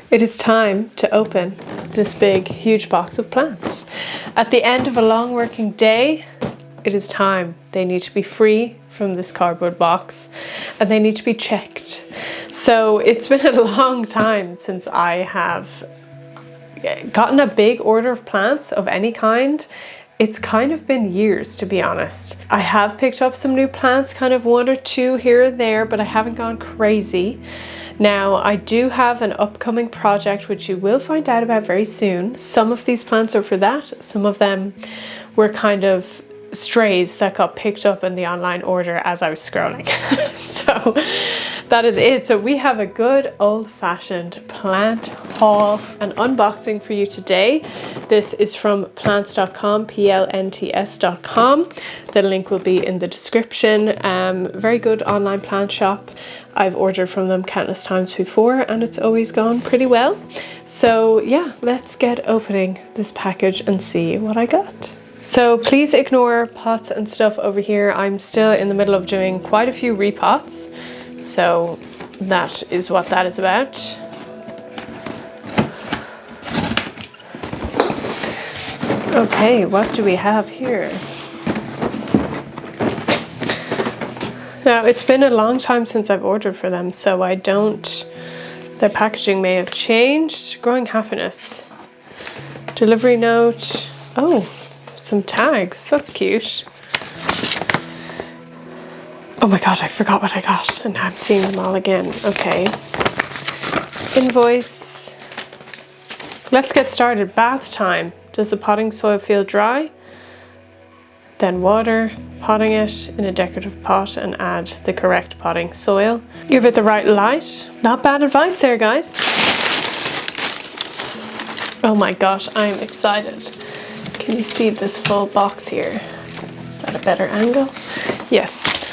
It is time to open this big, huge box of plants. At the end of a long working day, it is time. They need to be free from this cardboard box and they need to be checked. So it's been a long time since I have gotten a big order of plants of any kind. It's kind of been years, to be honest. I have picked up some new plants, kind of 1 or 2 here and there, but I haven't gone crazy. Now, I do have an upcoming project which you will find out about very soon. Some of these plants are for that. Some of them were kind of strays that got picked up in the online order as I was scrolling. So that is it. So we have a good old-fashioned plant haul and unboxing for you today. This is from plants.com, plnts.com. The link will be in the description. Very good online plant shop. I've ordered from them countless times before and it's always gone pretty well. So yeah, let's get opening this package and see what I got. So please ignore pots and stuff over here. I'm still in the middle of doing quite a few repots. So that is what that is about. Okay, what do we have here? Now, it's been a long time since I've ordered for them, so I don't... Their packaging may have changed. Growing happiness. Delivery note. Oh, some tags. That's cute. Oh my god, I forgot what I got, and now I'm seeing them all again. Okay. Invoice. Let's get started. Bath time. Does the potting soil feel dry? Then water, potting it in a decorative pot and add the correct potting soil. Give it the right light. Not bad advice there, guys. Oh my gosh, I'm excited. Can you see this full box here? At a better angle? Yes.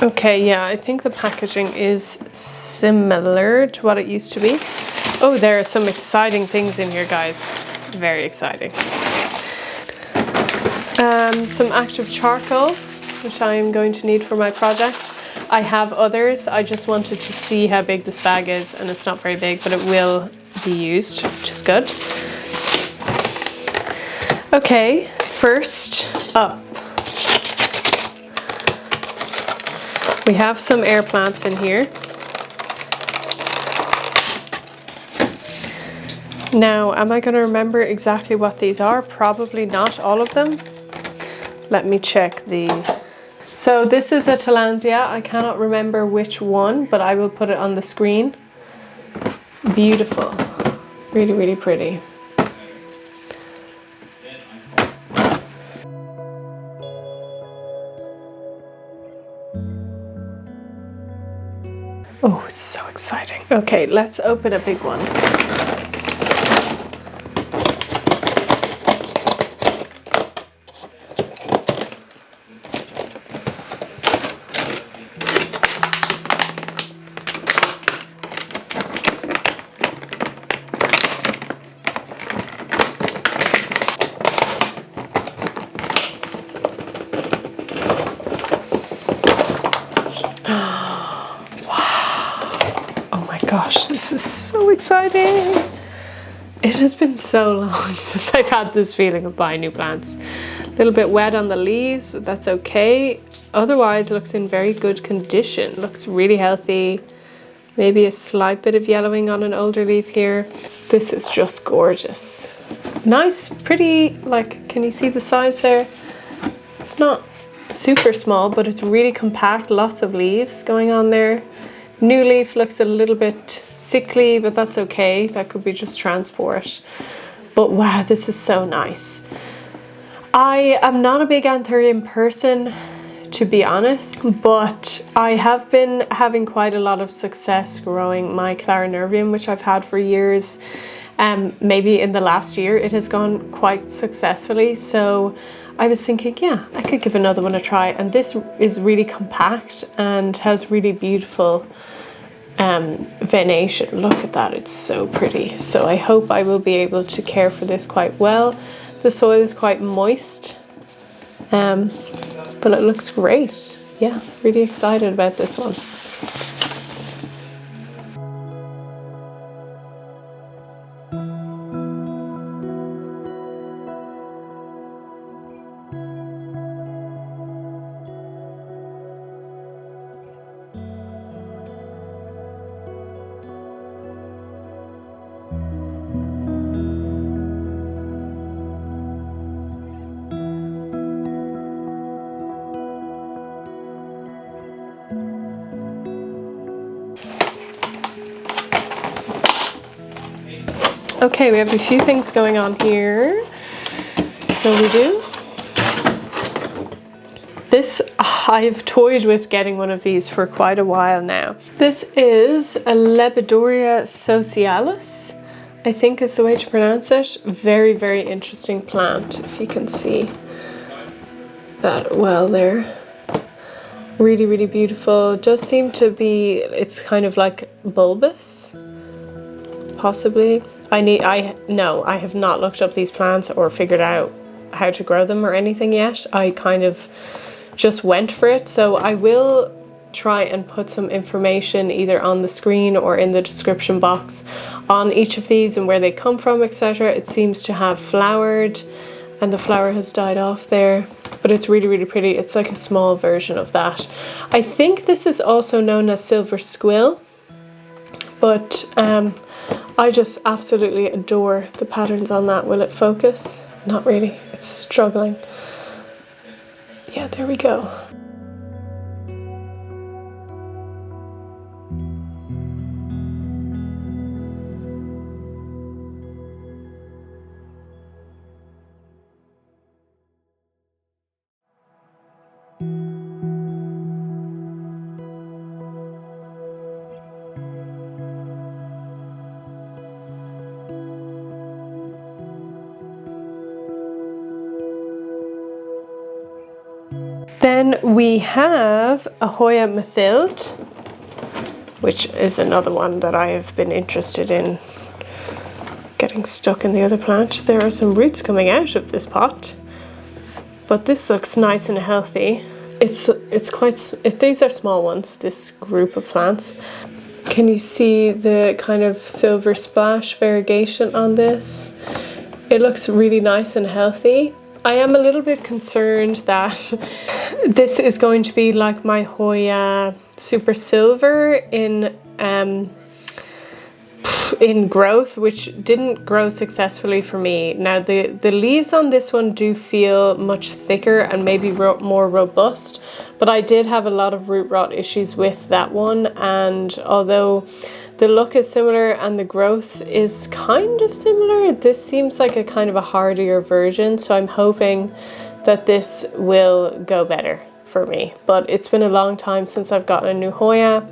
Okay, yeah, I think the packaging is similar to what it used to be. Oh, there are some exciting things in here, guys. Very exciting. Some active charcoal, which I am going to need for my project. I have others. I just wanted to see how big this bag is, and it's not very big, but it will be used, which is good. Okay, first up, we have some air plants in here. Now, am I going to remember exactly what these are? Probably not all of them. Let me check the... So this is a Tillandsia. I cannot remember which one, but I will put it on the screen. Beautiful. Really, really pretty. Oh, so exciting. Okay, let's open a big one. Gosh, this is so exciting. It has been so long since I've had this feeling of buying new plants. A little bit wet on the leaves, but that's okay. Otherwise, it looks in very good condition. Looks really healthy. Maybe a slight bit of yellowing on an older leaf here. This is just gorgeous. Nice, pretty, like, can you see the size there? It's not super small, but it's really compact. Lots of leaves going on there. New leaf looks a little bit sickly, but that's okay. That could be just transport. But wow, this is so nice. I am not a big Anthurium person, to be honest, but I have been having quite a lot of success growing my Clarinervium, which I've had for years. Maybe in the last year it has gone quite successfully. So I was thinking, yeah, I could give another one a try. And this is really compact and has really beautiful venation. Look at that, it's so pretty. So I hope I will be able to care for this quite well. The soil is quite moist, but it looks great. Yeah, really excited about this one. Okay, we have a few things going on here. So we do. This, I've toyed with getting one of these for quite a while now. This is a Ledebouria socialis, I think is the way to pronounce it. Very, very interesting plant, if you can see that well there. Really, really beautiful. It does seem to be, it's kind of like bulbous, possibly. I have not looked up these plants or figured out how to grow them or anything yet. I kind of just went for it. So I will try and put some information either on the screen or in the description box on each of these and where they come from, etc. It seems to have flowered and the flower has died off there, but it's really, really pretty. It's like a small version of that. I think this is also known as silver squill, but I just absolutely adore the patterns on that. Will it focus? Not really, it's struggling. Yeah, there we go. Then we have a Hoya methyld, which is another one that I have been interested in getting stuck in the other plant. There are some roots coming out of this pot, but this looks nice and healthy. It's quite, these are small ones, this group of plants. Can you see the kind of silver splash variegation on this? It looks really nice and healthy. I am a little bit concerned that this is going to be like my Hoya Super Silver in growth, which didn't grow successfully for me. Now the leaves on this one do feel much thicker and maybe more robust, but I did have a lot of root rot issues with that one, and although the look is similar and the growth is kind of similar, this seems like a kind of a hardier version, so I'm hoping that this will go better for me. But it's been a long time since I've gotten a new Hoya,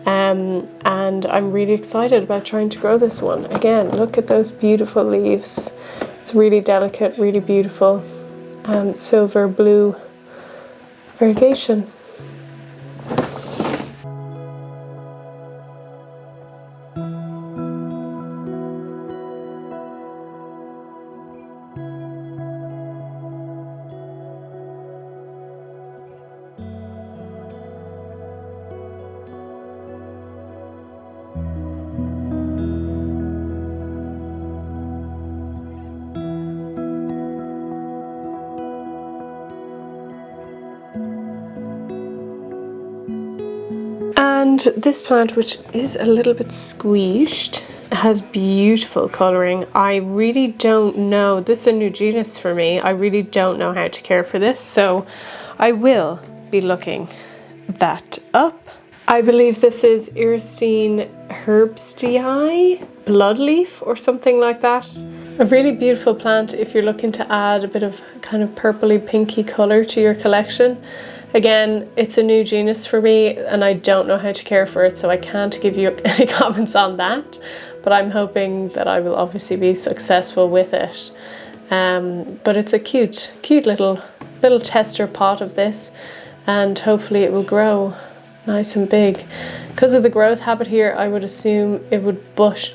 and I'm really excited about trying to grow this one. Again, look at those beautiful leaves. It's really delicate, really beautiful, silver blue variegation. And this plant, which is a little bit squeezed, has beautiful colouring. I really don't know, this is a new genus for me, I really don't know how to care for this, so I will be looking that up. I believe this is Iresine herbstii, bloodleaf or something like that. A really beautiful plant if you're looking to add a bit of kind of purpley pinky colour to your collection. Again, it's a new genus for me and I don't know how to care for it, so I can't give you any comments on that, but I'm hoping that I will obviously be successful with it. But it's a cute little tester pot of this, and hopefully it will grow nice and big. Because of the growth habit here, I would assume it would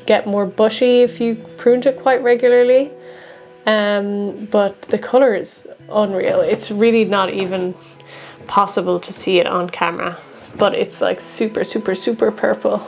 get more bushy if you pruned it quite regularly. But the colour is unreal. It's really not even possible to see it on camera, but it's like super, super, super purple.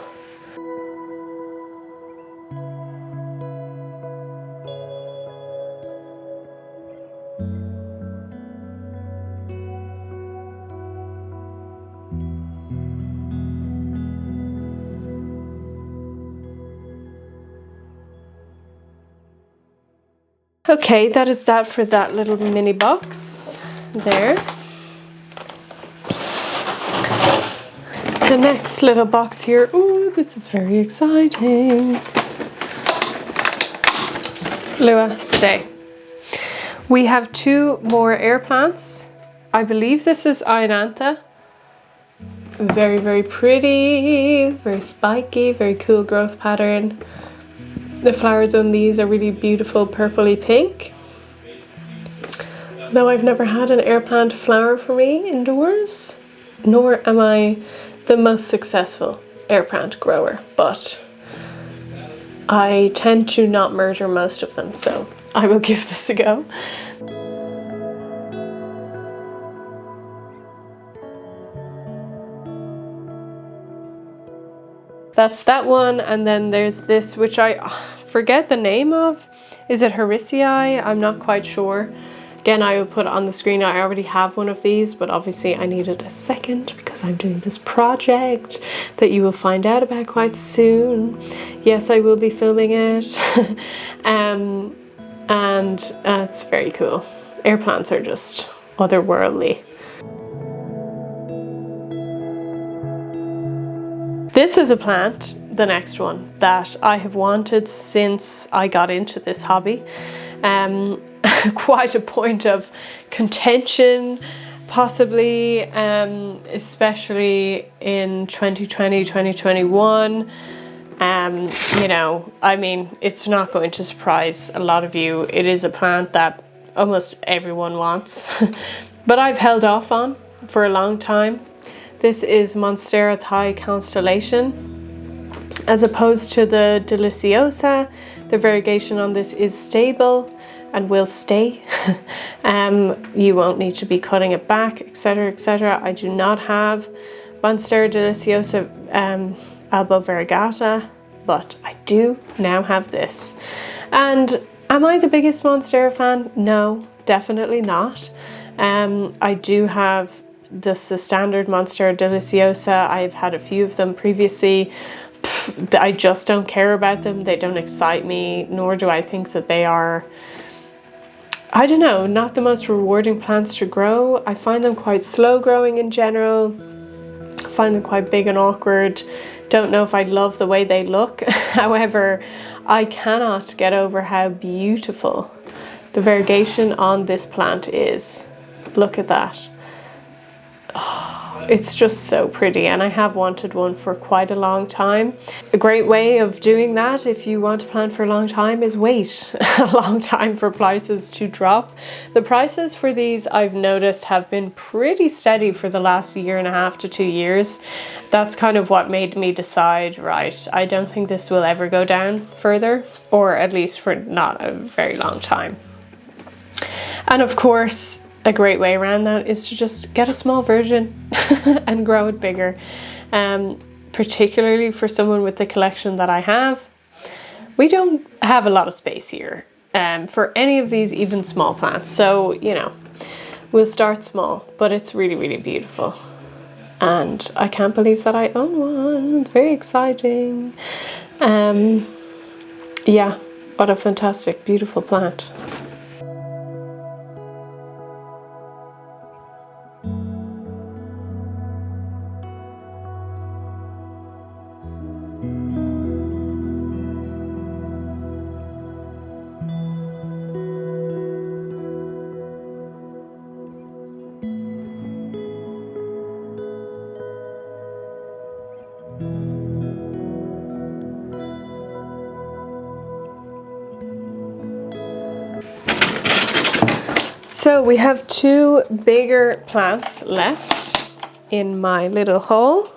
Okay, that is that for that little mini box there. The next little box here, ooh, this is very exciting. Lua, stay. We have 2 more air plants. I believe this is Ianantha. Very, very pretty, very spiky, very cool growth pattern. The flowers on these are really beautiful purpley pink. Though I've never had an air plant flower for me indoors, nor am I the most successful air plant grower, but I tend to not murder most of them, so I will give this a go. That's that one, and then there's this, which I forget the name of. Is it Haricii? I'm not quite sure. Again, I will put it on the screen. I already have one of these, but obviously I needed a second because I'm doing this project that you will find out about quite soon. Yes, I will be filming it. And it's very cool. Air plants are just otherworldly. This is a plant, the next one, that I have wanted since I got into this hobby. Quite a point of contention, possibly, especially in 2020, 2021. You know, I mean, it's not going to surprise a lot of you. It is a plant that almost everyone wants, but I've held off on for a long time. This is Monstera Thai Constellation. As opposed to the Deliciosa, the variegation on this is stable and will stay. You won't need to be cutting it back, etc., etc. I do not have Monstera Deliciosa Albo Variegata, but I do now have this. And am I the biggest Monstera fan? No, definitely not. I do have the standard Monstera Deliciosa. I've had a few of them previously. I just don't care about them. They don't excite me, nor do I think that they are, I don't know, not the most rewarding plants to grow. I find them quite slow growing in general. I find them quite big and awkward. Don't know if I love the way they look. However, I cannot get over how beautiful the variegation on this plant is. Look at that. Oh, it's just so pretty, and I have wanted one for quite a long time. A great way of doing that, if you want to plant for a long time, is wait a long time for prices to drop. The prices for these, I've noticed, have been pretty steady for the last 1.5 to 2 years. That's kind of what made me decide, right, I don't think this will ever go down further, or at least for not a very long time. And of course, a great way around that is to just get a small version and grow it bigger. Particularly for someone with the collection that I have, we don't have a lot of space here for any of these even small plants. So, you know, we'll start small, but it's really, really beautiful. And I can't believe that I own one. It's very exciting. Yeah, what a fantastic, beautiful plant. So we have 2 bigger plants left in my little haul.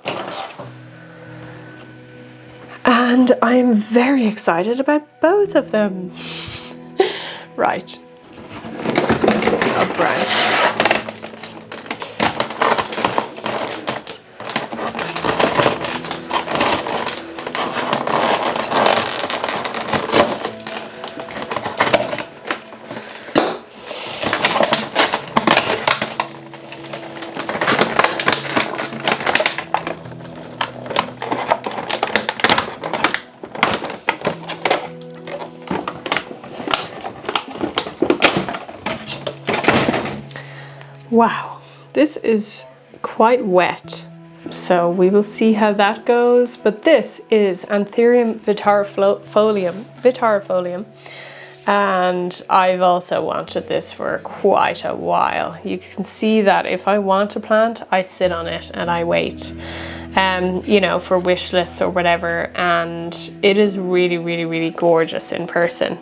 And I am very excited about both of them. Right, let's get this upright. Wow, this is quite wet. So we will see how that goes. But this is Anthurium vitarifolium. And I've also wanted this for quite a while. You can see that if I want a plant, I sit on it and I wait, you know, for wish lists or whatever. And it is really, really, really gorgeous in person.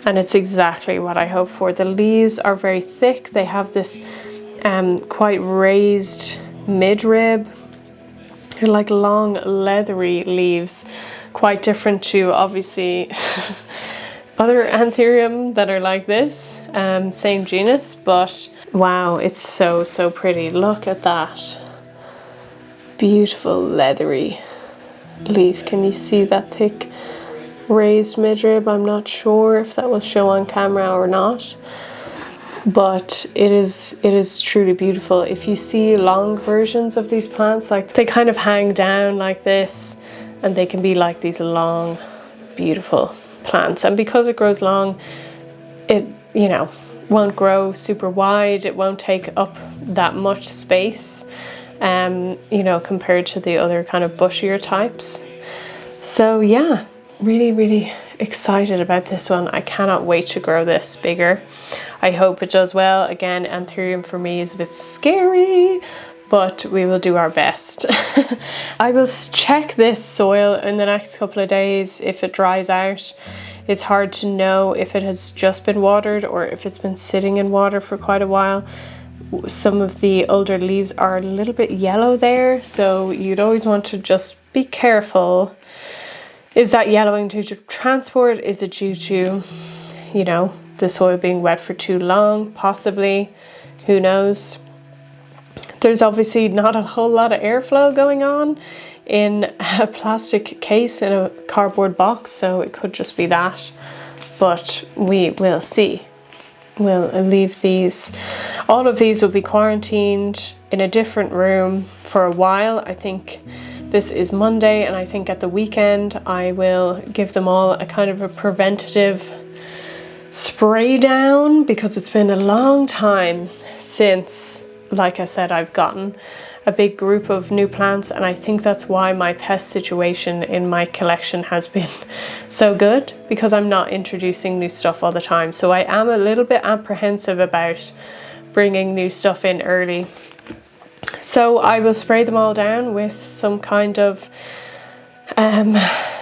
And it's exactly what I hope for. The leaves are very thick. They have this quite raised midrib. They're like long, leathery leaves, quite different to obviously other Anthurium that are like this, same genus, but wow, it's so, so pretty. Look at that. Beautiful leathery leaf. Can you see that thick raised midrib? I'm not sure if that will show on camera or not, but it is truly beautiful. If you see long versions of these plants, like they kind of hang down like this, and they can be like these long, beautiful plants. And because it grows long, it, you know, won't grow super wide. It won't take up that much space, you know, compared to the other kind of bushier types. So yeah, really, really excited about this one. I cannot wait to grow this bigger. I hope it does well. Again, Anthurium for me is a bit scary, but we will do our best. I will check this soil in the next couple of days if it dries out. It's hard to know if it has just been watered or if it's been sitting in water for quite a while. Some of the older leaves are a little bit yellow there, so you'd always want to just be careful. Is that yellowing due to transport? Is it due to, you know, the soil being wet for too long? Possibly. Who knows? There's obviously not a whole lot of airflow going on in a plastic case in a cardboard box, so it could just be that, but we will see. We'll leave these, all of these will be quarantined in a different room for a while. I think this is Monday, and I think at the weekend I will give them all a kind of a preventative spray down, because it's been a long time since, like I said, I've gotten a big group of new plants, and I think that's why my pest situation in my collection has been so good, because I'm not introducing new stuff all the time. So I am a little bit apprehensive about bringing new stuff in early. So I will spray them all down with some kind of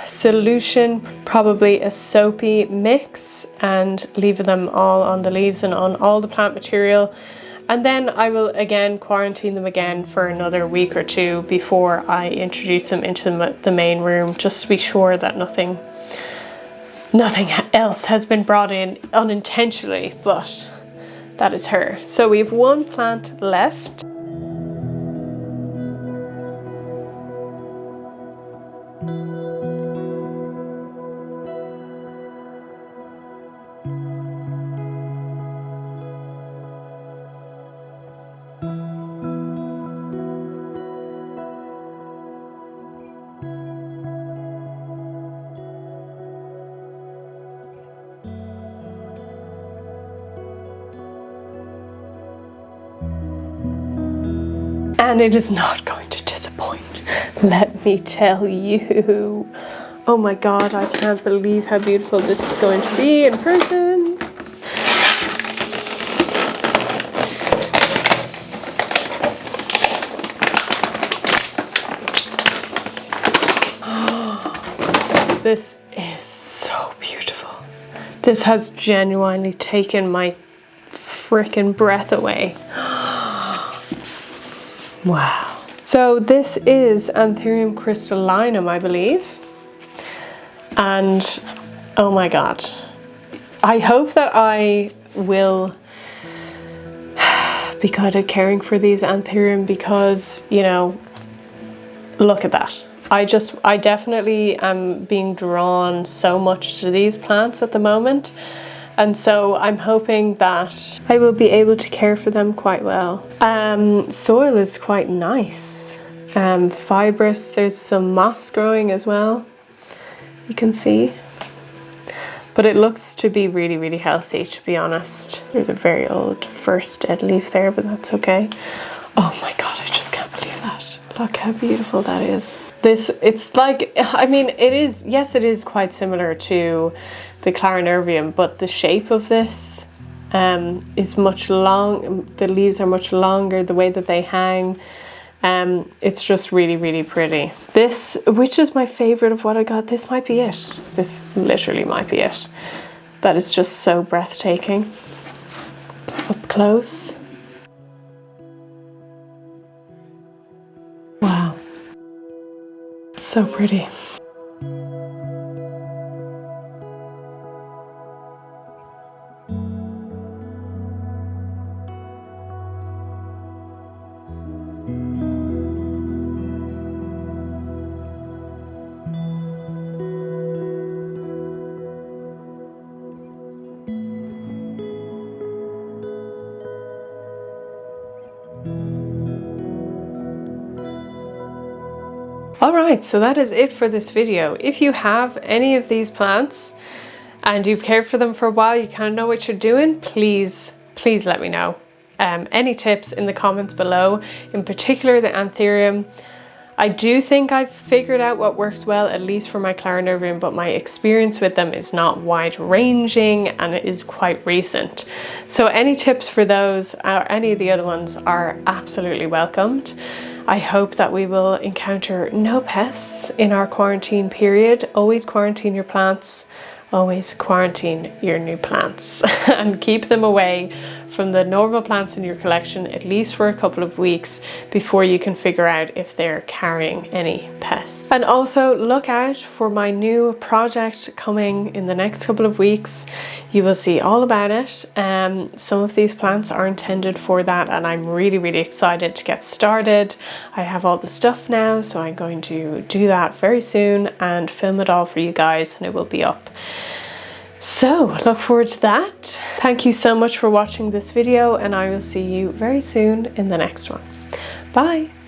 solution, probably a soapy mix, and leave them all on the leaves and on all the plant material. And then I will again quarantine them again for another week or two before I introduce them into the main room, just to be sure that nothing else has been brought in unintentionally, but that is her. So we have one plant left. And it is not going to disappoint, let me tell you. Oh my god, I can't believe how beautiful this is going to be in person. This is so beautiful. This has genuinely taken my freaking breath away. Wow. So this is Anthurium crystallinum, I believe. And oh my god. I hope that I will be good at caring for these Anthurium, because, you know, look at that. I definitely am being drawn so much to these plants at the moment. And so I'm hoping that I will be able to care for them quite well. Soil is quite nice, fibrous. There's some moss growing as well, you can see. But it looks to be really, really healthy, to be honest. There's a very old first dead leaf there, but that's okay. Oh my God, I just can't believe that. Look how beautiful that is. This, it's like, I mean, it is, yes, it is quite similar to the Clarinervium, but the shape of this is much long, the leaves are much longer, the way that they hang. It's just really, really pretty. This, which is my favorite of what I got, this might be it. This literally might be it. That is just so breathtaking. Up close. Wow. So pretty. Alright, so that is it for this video. If you have any of these plants and you've cared for them for a while, you kind of know what you're doing, please let me know. Any tips in the comments below, in particular the Anthurium. I do think I've figured out what works well, at least for my Clarinervium, but my experience with them is not wide-ranging and it is quite recent. So any tips for those or any of the other ones are absolutely welcomed. I hope that we will encounter no pests in our quarantine period. Always quarantine your plants. Always quarantine your new plants and keep them away from the normal plants in your collection at least for a couple of weeks before you can figure out if they're carrying any pests. And also look out for my new project coming in the next couple of weeks. You will see all about it. Some of these plants are intended for that and I'm really, really excited to get started. I have all the stuff now, so I'm going to do that very soon and film it all for you guys, and it will be up. So look forward to that. Thank you so much for watching this video, and I will see you very soon in the next one. Bye.